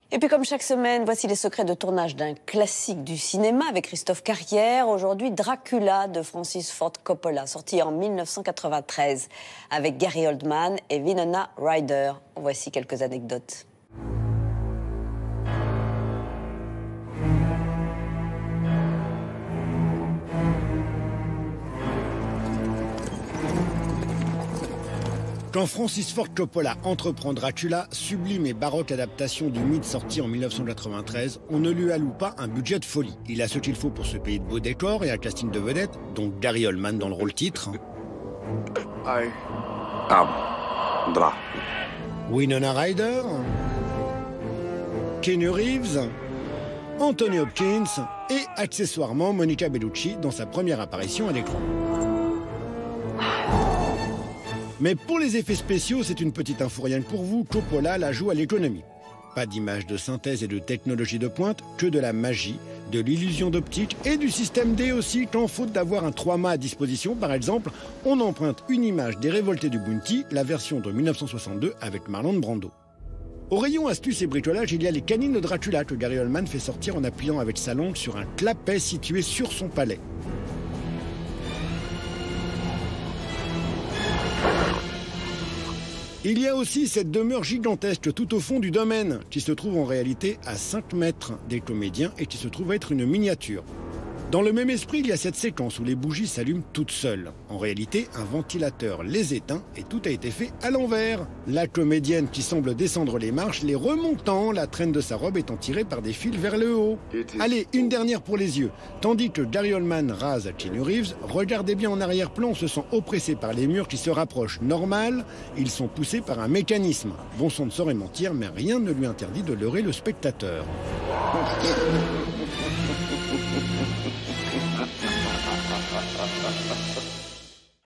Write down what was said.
Et puis comme chaque semaine, voici les secrets de tournage d'un classique du cinéma avec Christophe Carrière. Aujourd'hui, Dracula de Francis Ford Coppola, sorti en 1993 avec Gary Oldman et Winona Ryder. Voici quelques anecdotes. Quand Francis Ford Coppola entreprend Dracula, sublime et baroque adaptation du mythe sorti en 1993, on ne lui alloue pas un budget de folie. Il a ce qu'il faut pour se payer de beaux décors et un casting de vedettes, dont Gary Oldman dans le rôle titre. I am Dracula. Winona Ryder, Keanu Reeves, Anthony Hopkins et accessoirement Monica Bellucci dans sa première apparition à l'écran. Mais pour les effets spéciaux, c'est une petite info rien que pour vous, Coppola la joue à l'économie. Pas d'images de synthèse et de technologie de pointe, que de la magie, de l'illusion d'optique et du système D aussi, quand faute d'avoir un 3mâts à disposition, par exemple, on emprunte une image des Révoltés du Bounty, la version de 1962 avec Marlon Brando. Au rayon astuces et bricolage, il y a les canines de Dracula que Gary Oldman fait sortir en appuyant avec sa langue sur un clapet situé sur son palais. Il y a aussi cette demeure gigantesque tout au fond du domaine, qui se trouve en réalité à 5 mètres des comédiens et qui se trouve être une miniature. Dans le même esprit, il y a cette séquence où les bougies s'allument toutes seules. En réalité, un ventilateur les éteint et tout a été fait à l'envers. La comédienne qui semble descendre les marches, les remontant, la traîne de sa robe étant tirée par des fils vers le haut. Allez, une dernière pour les yeux. Tandis que Gary Oldman rase à Keanu Reeves, regardez bien en arrière-plan, on se sent oppressé par les murs qui se rapprochent. Normal, ils sont poussés par un mécanisme. Bon sang ne saurait mentir, mais rien ne lui interdit de leurrer le spectateur. Ha ha ha ha ha ha.